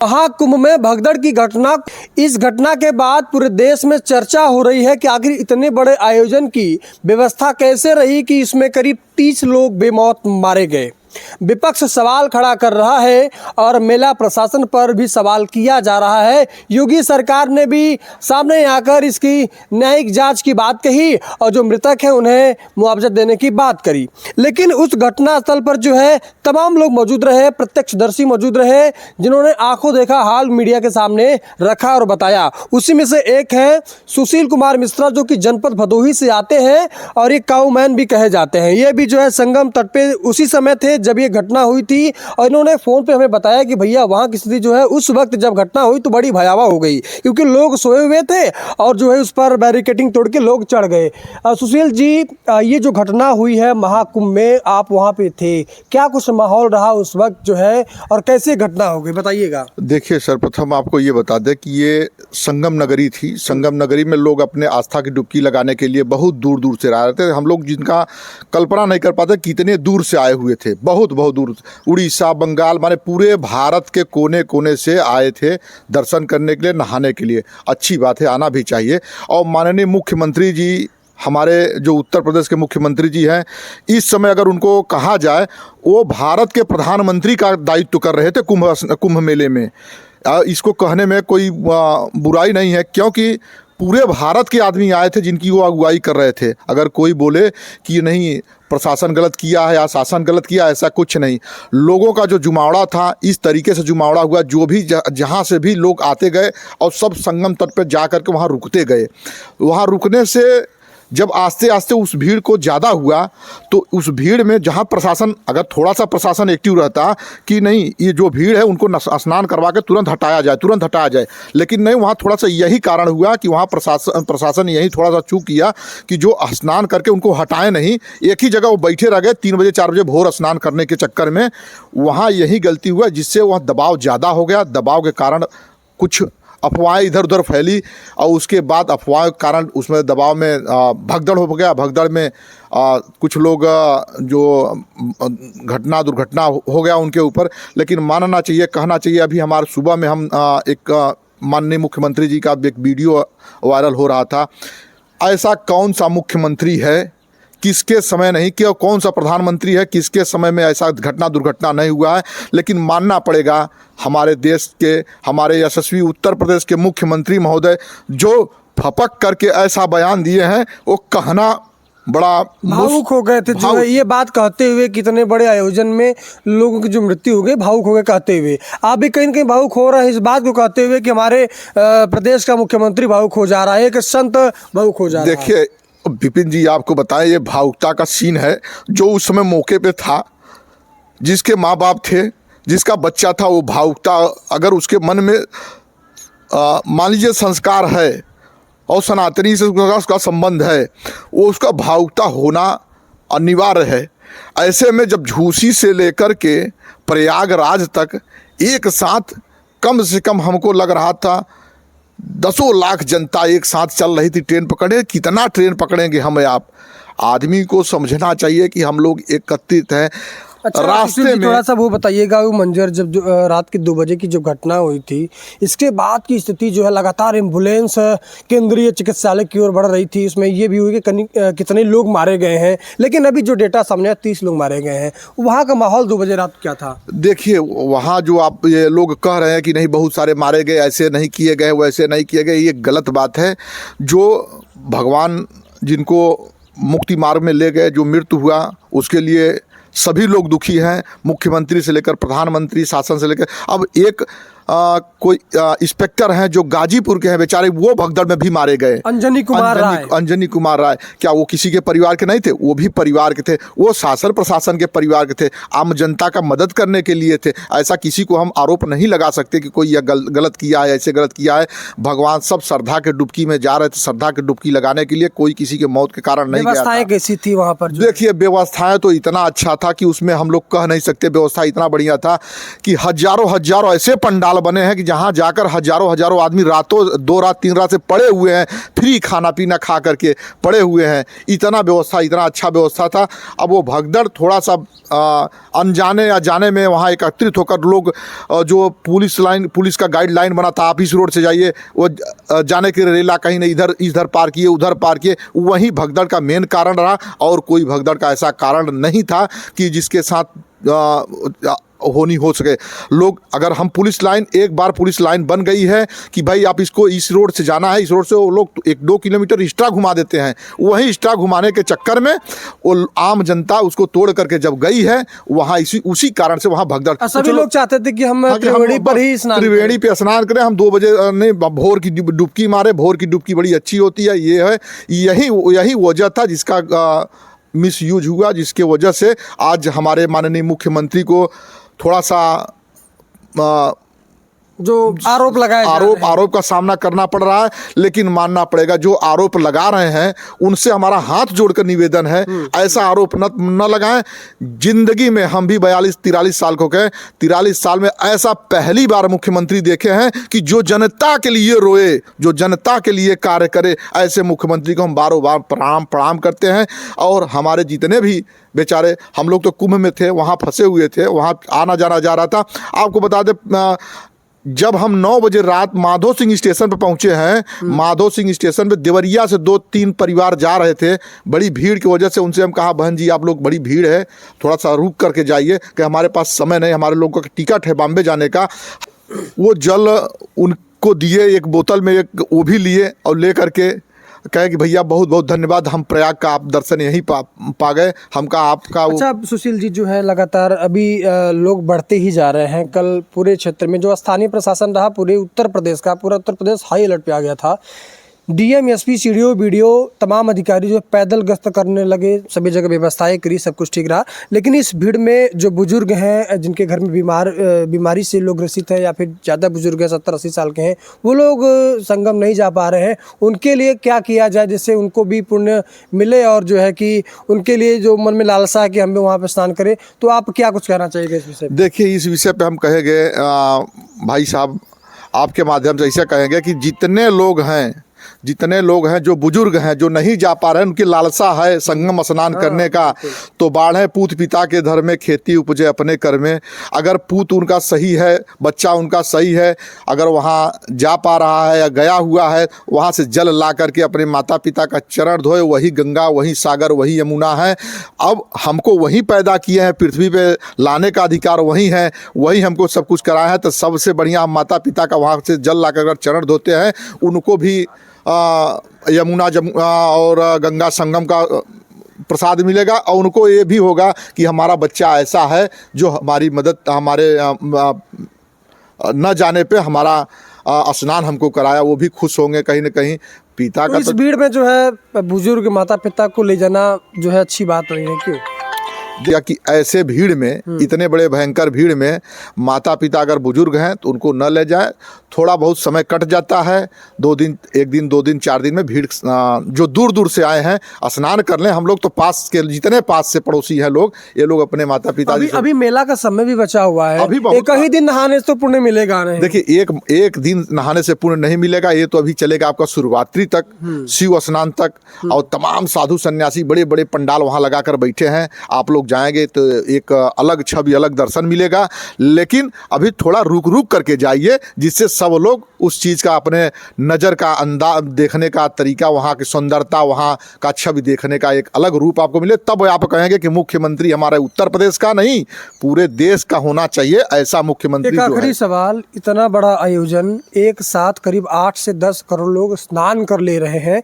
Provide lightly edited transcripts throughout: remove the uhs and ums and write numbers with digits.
महाकुंभ में भगदड़ की घटना। इस घटना के बाद पूरे देश में चर्चा हो रही है कि आखिर इतने बड़े आयोजन की व्यवस्था कैसे रही कि इसमें करीब 30 लोग बेमौत मारे गए। विपक्ष सवाल खड़ा कर रहा है और मेला प्रशासन पर भी सवाल किया जा रहा है। योगी सरकार ने भी सामने आकर इसकी न्यायिक जांच की बात कही और जो मृतक हैं उन्हें मुआवजा देने की बात करी। लेकिन उस घटनास्थल पर जो है तमाम लोग मौजूद रहे, प्रत्यक्षदर्शी मौजूद रहे, जिन्होंने आंखों देखा हाल मीडिया के सामने रखा और बताया। उसी में से एक है सुशील कुमार मिश्रा, जो कि जनपद भदोही से आते हैं और ये काउमैन भी कहे जाते हैं। ये भी जो है संगम तट पे उसी समय थे जब ये घटना हुई थी और इन्होंने फोन पे हमें बताया कि भैया वहां की स्थिति जो है उस वक्त जब घटना हुई तो बड़ी भयावह हो गई, क्योंकि लोग सोए हुए थे और जो है उस पर बैरिकेडिंग तोड़ के लोग चढ़ गए। सुशील जी, ये जो घटना हुई है महाकुंभ में, आप वहां पे थे, क्या कुछ माहौल रहा उस वक्त जो है और कैसे घटना हो गई, बताइएगा। देखिए, सर्वप्रथम आपको ये बता दें कि ये संगम नगरी थी। संगम नगरी में लोग अपने आस्था की डुबकी लगाने के लिए बहुत दूर दूर से आ रहे थे। हम लोग जिनका कल्पना नहीं कर पाते कितने दूर से आए हुए थे, बहुत दूर, उड़ीसा, बंगाल, माने पूरे भारत के कोने कोने से आए थे दर्शन करने के लिए, नहाने के लिए। अच्छी बात है, आना भी चाहिए। और माननीय मुख्यमंत्री जी, हमारे जो उत्तर प्रदेश के मुख्यमंत्री जी हैं, इस समय अगर उनको कहा जाए, वो भारत के प्रधानमंत्री का दायित्व कर रहे थे कुंभ मेले में। इसको कहने में कोई बुराई नहीं है, क्योंकि पूरे भारत के आदमी आए थे जिनकी वो अगुवाई कर रहे थे। अगर कोई बोले कि नहीं प्रशासन गलत किया है या शासन गलत किया, ऐसा कुछ नहीं। लोगों का जो जुमावड़ा था, इस तरीके से जुमावड़ा हुआ, जो भी जहाँ से भी लोग आते गए और सब संगम तट पर जा कर के वहाँ रुकते गए। वहाँ रुकने से जब आस्ते आस्ते उस भीड़ को ज़्यादा हुआ तो उस भीड़ में जहाँ प्रशासन, अगर थोड़ा सा प्रशासन एक्टिव रहता कि नहीं ये जो भीड़ है उनको स्नान करवा के तुरंत हटाया जाए, लेकिन नहीं, वहाँ थोड़ा सा यही कारण हुआ कि वहाँ प्रशासन यही थोड़ा सा चूक किया कि जो स्नान करके उनको हटाए नहीं, एक ही जगह वो बैठे रह गए 3 बजे 4 बजे भोर स्नान करने के चक्कर में। वहाँ यही गलती हुआ जिससे वहाँ दबाव ज़्यादा हो गया। दबाव के कारण कुछ अफवाहें इधर उधर फैली और उसके बाद अफवाह के कारण उसमें दबाव में भगदड़ हो गया। भगदड़ में कुछ लोग जो दुर्घटना हो गया उनके ऊपर। लेकिन मानना चाहिए, कहना चाहिए, अभी हमारे सुबह में हम एक माननीय मुख्यमंत्री जी का एक वीडियो वायरल हो रहा था। ऐसा कौन सा मुख्यमंत्री है, किसके समय नहीं किया, कौन सा प्रधानमंत्री है किसके समय में ऐसा दुर्घटना नहीं हुआ है। लेकिन मानना पड़ेगा हमारे देश के, हमारे यशस्वी उत्तर प्रदेश के मुख्यमंत्री महोदय जो फपक करके ऐसा बयान दिए हैं, वो कहना बड़ा भावुक हो गए थे। जो ये बात कहते हुए कितने बड़े आयोजन में लोगों की जो मृत्यु हो गई, भावुक हो गए कहते हुए। आप भी कहीं न कहीं भावुक हो रहे हैं इस बात को कहते हुए कि हमारे प्रदेश का मुख्यमंत्री भावुक हो जा रहा है, एक संत भावुक हो जा रहा है। देखिए विपिन जी, आपको बताएं, ये भावुकता का सीन है जो उस समय मौके पे था, जिसके माँ बाप थे, जिसका बच्चा था, वो भावुकता अगर उसके मन में मान लीजिए संस्कार है और सनातनी से उसका संबंध है, वो उसका भावुकता होना अनिवार्य है। ऐसे में जब झूसी से लेकर के प्रयागराज तक एक साथ, कम से कम हमको लग रहा था 10 लाख जनता एक साथ चल रही थी। ट्रेन पकड़े, कितना ट्रेन पकड़ेंगे हम आप? आदमी को समझना चाहिए कि हम लोग एकत्रित हैं। अच्छा, रास्ते में थोड़ा सा वो बताइएगा, वो मंजर जब रात के 2 बजे की जो घटना हुई थी, इसके बाद की स्थिति जो है लगातार एम्बुलेंस केंद्रीय चिकित्सालय की ओर बढ़ रही थी। इसमें ये भी हुई कि कितने लोग मारे गए हैं, लेकिन अभी जो डेटा सामने आया 30 लोग मारे गए हैं। वहाँ का माहौल 2 बजे रात क्या था? देखिए, वहाँ जो आप ये लोग कह रहे हैं कि नहीं बहुत सारे मारे गए, ऐसे नहीं किए गए, वैसे नहीं किए गए, ये गलत बात है। जो भगवान जिनको मुक्ति मार्ग में ले गए, जो मृत्यु हुआ, उसके लिए सभी लोग दुखी हैं, मुख्यमंत्री से लेकर प्रधानमंत्री, शासन से लेकर। अब एक कोई इंस्पेक्टर हैं जो गाजीपुर के हैं बेचारे, वो भगदड़ में भी मारे गए। अंजनी कुमार राय, क्या वो किसी के परिवार के नहीं थे? वो भी परिवार के थे, वो शासन प्रशासन के परिवार के थे, आम जनता का मदद करने के लिए थे। ऐसा किसी को हम आरोप नहीं लगा सकते कि कोई यह गलत किया है, ऐसे गलत किया है। भगवान सब श्रद्धा के डुबकी में जा रहे थे, श्रद्धा के डुबकी लगाने के लिए, कोई किसी के मौत के कारण नहीं गया था। व्यवस्थाएं कैसी थी वहाँ पर? देखिए, व्यवस्थाएं तो इतना अच्छा था कि उसमें हम लोग कह नहीं सकते। व्यवस्था इतना बढ़िया था कि हजारों ऐसे पंडाल बने हैं कि जहां जाकर हजारों हजारों आदमी रातों 2 रात 3 रात से पड़े हुए हैं, फ्री खाना पीना खा करके पड़े हुए हैं। इतना व्यवस्था, इतना अच्छा व्यवस्था था। अब वो भगदड़ थोड़ा सा अनजाने या जाने में वहाँ एकत्रित होकर लोग जो पुलिस का गाइडलाइन बना था, आप इस रोड से जाइए, वो जाने के रेला कहीं नहीं, इधर पार किए उधर पार किए, वही भगदड़ का मेन कारण रहा। और कोई भगदड़ का ऐसा कारण नहीं था कि जिसके साथ होनी हो सके। लोग, अगर हम एक बार पुलिस लाइन बन गई है कि भाई आप इसको इस रोड से जाना है, इस रोड से, वो लोग 1-2 किलोमीटर एक्स्ट्रा घुमा देते हैं। वही एक्स्ट्रा घुमाने के चक्कर में वो आम जनता उसको तोड़ करके जब गई है वहाँ, उसी कारण से वहाँ भगदड़। सभी लोग चाहते थे कि हम त्रिवेणी पर ही स्नान त्रिवेणी पे स्नान करें। हम 2 बजे नहीं, भोर की डुबकी मारे। भोर की डुबकी बड़ी अच्छी होती है। ये है, यही वजह था जिसका मिस यूज हुआ, जिसके वजह से आज हमारे माननीय मुख्यमंत्री को थोड़ा सा जो आरोप आरोप का सामना करना पड़ रहा है। लेकिन मानना पड़ेगा, जो आरोप लगा रहे हैं उनसे हमारा हाथ जोड़कर निवेदन है, ऐसा आरोप न लगाएं। जिंदगी में हम भी 42-43 साल को गए, 43 साल में ऐसा पहली बार मुख्यमंत्री देखे हैं कि जो जनता के लिए रोए, जो जनता के लिए कार्य करे। ऐसे मुख्यमंत्री को हम बारों बार प्रणाम करते हैं। और हमारे जितने भी बेचारे, हम लोग तो कुंभ में थे, वहाँ फंसे हुए थे, वहाँ आना जाना जा रहा था। आपको बता दें, जब हम 9 बजे रात माधो सिंह स्टेशन पर पहुंचे हैं, माधो सिंह स्टेशन पे देवरिया से 2-3 परिवार जा रहे थे। बड़ी भीड़ की वजह से उनसे हम कहा, बहन जी आप लोग, बड़ी भीड़ है, थोड़ा सा रुक करके जाइए, कि हमारे पास समय नहीं, हमारे लोगों का टिकट है बॉम्बे जाने का। वो जल उनको दिए, एक बोतल में, एक वो भी लिए और ले करके कहे कि भैया बहुत बहुत धन्यवाद, हम प्रयाग का आप दर्शन यहीं पा गए। हमका आपका अच्छा सुशील जी, जो है लगातार अभी लोग बढ़ते ही जा रहे हैं। कल पूरे क्षेत्र में जो स्थानीय प्रशासन रहा, पूरे उत्तर प्रदेश का, पूरा उत्तर प्रदेश हाई अलर्ट पे आ गया था। डीएम, एसपी, सीडीओ, बीडीओ, तमाम अधिकारी जो पैदल गश्त करने लगे, सभी जगह व्यवस्थाएं करी, सब कुछ ठीक रहा। लेकिन इस भीड़ में जो बुजुर्ग हैं, जिनके घर में बीमारी से लोग ग्रसित हैं, या फिर ज़्यादा बुजुर्ग हैं, 70-80 साल के हैं, वो लोग संगम नहीं जा पा रहे हैं। उनके लिए क्या किया जाए जिससे उनको भी पुण्य मिले, और जो है कि उनके लिए जो मन में लालसा है कि हम भी वहाँ पर स्नान करें, तो आप क्या कुछ कहना चाहिए इस विषय पर? देखिए, इस विषय पर हम कहेंगे भाई साहब, आपके माध्यम से ऐसा कहेंगे कि जितने लोग हैं जो बुजुर्ग हैं, जो नहीं जा पा रहे हैं, उनकी लालसा है संगम स्नान करने का, तो बाढ़े पूत पिता के धर में, खेती उपजे अपने कर में। अगर पूत उनका सही है, बच्चा उनका सही है, अगर वहाँ जा पा रहा है या गया हुआ है, वहाँ से जल ला करके अपने माता पिता का चरण धोए। वही गंगा, वही सागर, वही यमुना है। अब हमको वही पैदा किए हैं, पृथ्वी पे लाने का अधिकार वही है, वही हमको सब कुछ कराया है। तो सबसे बढ़िया हम माता पिता का वहाँ से जल ला कर चरण धोते हैं। उनको भी यमुना और गंगा संगम का प्रसाद मिलेगा, और उनको ये भी होगा कि हमारा बच्चा ऐसा है जो हमारी मदद, हमारे न जाने पे हमारा स्नान हमको कराया। वो भी खुश होंगे कहीं ना कहीं। पिता का इस भीड़ में जो है बुजुर्ग माता पिता को ले जाना जो है अच्छी बात नहीं है, क्यों? कि ऐसे भीड़ में, इतने बड़े भयंकर भीड़ में माता पिता अगर बुजुर्ग हैं तो उनको न ले जाए। थोड़ा बहुत समय कट जाता है, 2 दिन, 1 दिन, 2 दिन, 4 दिन में भीड़, जो दूर दूर से आए हैं स्नान कर लें। हम लोग तो पास के, जितने पास से पड़ोसी हैं लोग, ये लोग अपने माता पिता। अभी मेला का समय भी बचा हुआ है, अभी एक ही दिन नहाने से तो पुण्य मिलेगा नहीं। देखिए, एक दिन नहाने से पुण्य नहीं मिलेगा। ये तो अभी चलेगा आपका शिवरात्रि तक, शिव स्नान तक, और तमाम साधु सन्यासी बड़े बड़े पंडाल वहाँ लगा कर बैठे हैं। आप लोग जाएंगे तो एक अलग छवि, अलग दर्शन मिलेगा। लेकिन अभी थोड़ा रुक करके जाइए, जिससे सब लोग उस चीज़ का, अपने नज़र का अंदाज देखने का तरीका, वहाँ की सुंदरता, वहाँ का छवि देखने का एक अलग रूप आपको मिले। तब आप कहेंगे कि मुख्यमंत्री हमारे उत्तर प्रदेश का नहीं, पूरे देश का होना चाहिए ऐसा मुख्यमंत्री। एक आखिरी सवाल, इतना बड़ा आयोजन, एक साथ करीब 8 से 10 करोड़ लोग स्नान कर ले रहे हैं,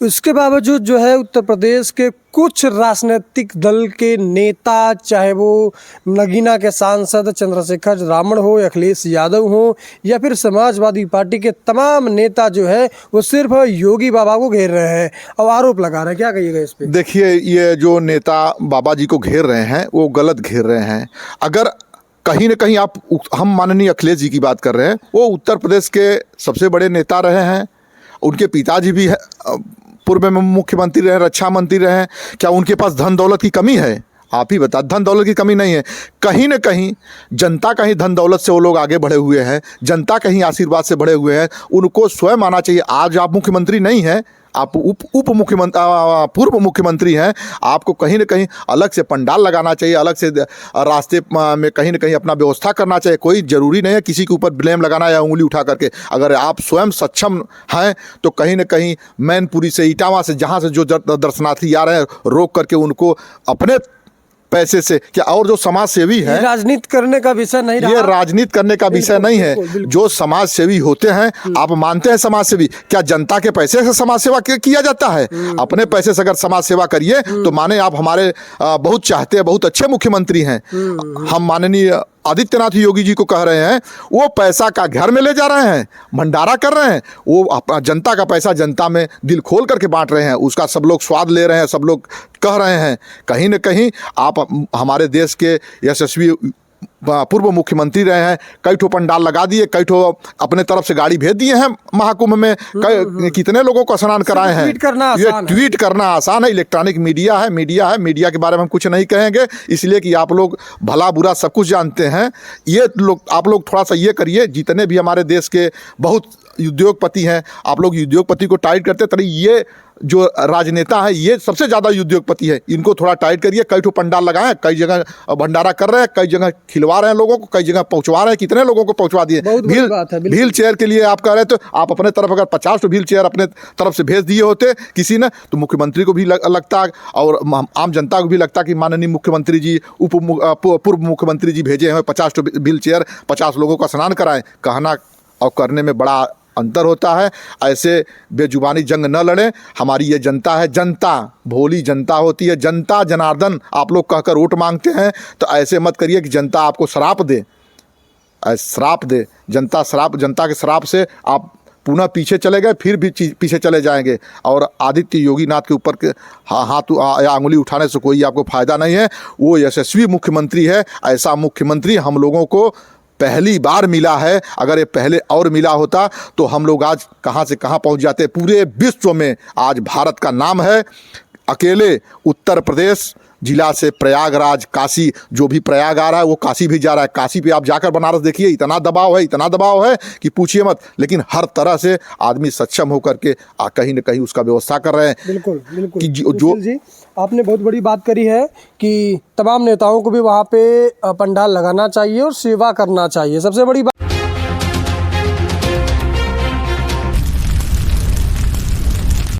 उसके बावजूद जो है उत्तर प्रदेश के कुछ राजनीतिक दल के नेता, चाहे वो नगीना के सांसद चंद्रशेखर रावण हो, अखिलेश यादव हो, या फिर समाजवादी पार्टी के तमाम नेता जो है वो सिर्फ योगी बाबा को घेर रहे हैं और आरोप लगा रहे हैं, क्या कहिएगा इस पे? देखिए, ये जो नेता बाबा जी को घेर रहे हैं वो गलत घेर रहे हैं। अगर कहीं न कहीं हम माननीय अखिलेश जी की बात कर रहे हैं, वो उत्तर प्रदेश के सबसे बड़े नेता रहे हैं। उनके पिताजी भी पूर्व में मुख्यमंत्री रहे, रक्षा मंत्री रहे। क्या उनके पास धन दौलत की कमी है? आप ही बता, धन दौलत की कमी नहीं है, कहीं न कहीं जनता का ही धन दौलत से वो लोग आगे बढ़े हुए हैं, जनता का ही आशीर्वाद से बढ़े हुए हैं। उनको स्वयं आना चाहिए। आज आप मुख्यमंत्री नहीं हैं, आप उप मुख्यमंत्री, पूर्व मुख्यमंत्री हैं, आपको कहीं न कहीं अलग से पंडाल लगाना चाहिए, अलग से रास्ते में कहीं न कहीं अपना व्यवस्था करना चाहिए। कोई ज़रूरी नहीं है किसी के ऊपर ब्लेम लगाना या उंगली उठा करके। अगर आप स्वयं सक्षम हैं तो कहीं न कहीं मैनपुरी से, इटावा से, जहाँ से जो दर्शनार्थी आ रहे हैं, रोक करके उनको अपने पैसे से क्या, और जो समाज सेवी ये हैं, राजनीति करने का विषय नहीं ये रहा। राजनीति करने का विषय नहीं है। जो समाज सेवी होते हैं, आप मानते हैं समाज सेवी, क्या जनता के पैसे से समाज सेवा किया जाता है? अपने पैसे से अगर समाज सेवा करिए तो माने आप हमारे बहुत चाहते हैं, बहुत अच्छे मुख्यमंत्री हैं। हम माननीय आदित्यनाथ योगी जी को कह रहे हैं, वो पैसा का घर में ले जा रहे हैं, भंडारा कर रहे हैं, वो अपना जनता का पैसा जनता में दिल खोल करके बांट रहे हैं, उसका सब लोग स्वाद ले रहे हैं, सब लोग कह रहे हैं। कहीं न कहीं आप हमारे देश के यशस्वी पूर्व मुख्यमंत्री रहे हैं, कई ठो पंडाल लगा दिए, कई ठो अपने तरफ से गाड़ी भेज दिए हैं महाकुंभ में, कितने लोगों को स्नान कराए हैं। ट्वीट करना ये आसान है। ट्वीट करना आसान है, इलेक्ट्रॉनिक मीडिया है, मीडिया के बारे में हम कुछ नहीं कहेंगे, इसलिए कि आप लोग भला बुरा सब कुछ जानते हैं। ये लोग, आप लोग थोड़ा सा ये करिए, जितने भी हमारे देश के बहुत उद्योगपति हैं, आप लोग उद्योगपति को टाइट करते, तभी ये जो राजनेता है ये सबसे ज़्यादा उद्योगपति है, इनको थोड़ा टाइट करिए। कई ठो पंडाल लगाए, कई जगह भंडारा कर रहे हैं, कई जगह खिलवा रहे हैं लोगों को, कई जगह पहुंचवा रहे हैं, कितने लोगों को पहुंचवा दिए। बहुत बड़ी बात है, बिल्कुल। व्हील चेयर के लिए आप कह रहे हैं, तो आप अपने तरफ अगर 50 तो व्हील चेयर अपने तरफ से भेज दिए होते किसी ने, तो मुख्यमंत्री को भी लगता और आम जनता को भी लगता कि माननीय मुख्यमंत्री जी, पूर्व मुख्यमंत्री जी भेजे हैं 50 तो व्हील चेयर, 50 लोगों का स्नान कराएं। कहना और करने में बड़ा अंतर होता है। ऐसे बेजुबानी जंग न लड़ें। हमारी ये जनता है, जनता भोली जनता होती है, जनता जनार्दन आप लोग कहकर वोट मांगते हैं, तो ऐसे मत करिए कि जनता आपको श्राप दे, श्राप दे। जनता के श्राप से आप पुनः पीछे चले गए, फिर भी पीछे चले जाएंगे। और आदित्य योगी नाथ के ऊपर हाथ या अंगुली उठाने से कोई आपको फ़ायदा नहीं है। वो यशस्वी मुख्यमंत्री है। ऐसा मुख्यमंत्री हम लोगों को पहली बार मिला है। अगर ये पहले और मिला होता तो हम लोग आज कहाँ से कहाँ पहुँच जाते। पूरे विश्व में आज भारत का नाम है। अकेले उत्तर प्रदेश जिला से प्रयागराज, काशी, जो भी प्रयाग आ रहा है वो काशी भी जा रहा है। काशी पे आप जाकर बनारस देखिए, इतना दबाव है कि पूछिए मत। लेकिन हर तरह से आदमी सक्षम होकर के कहीं न कहीं उसका व्यवस्था कर रहे हैं। बिल्कुल बिल्कुल कि जो जी, आपने बहुत बड़ी बात करी है कि तमाम नेताओं को भी वहाँ पे पंडाल लगाना चाहिए और सेवा करना चाहिए। सबसे बड़ी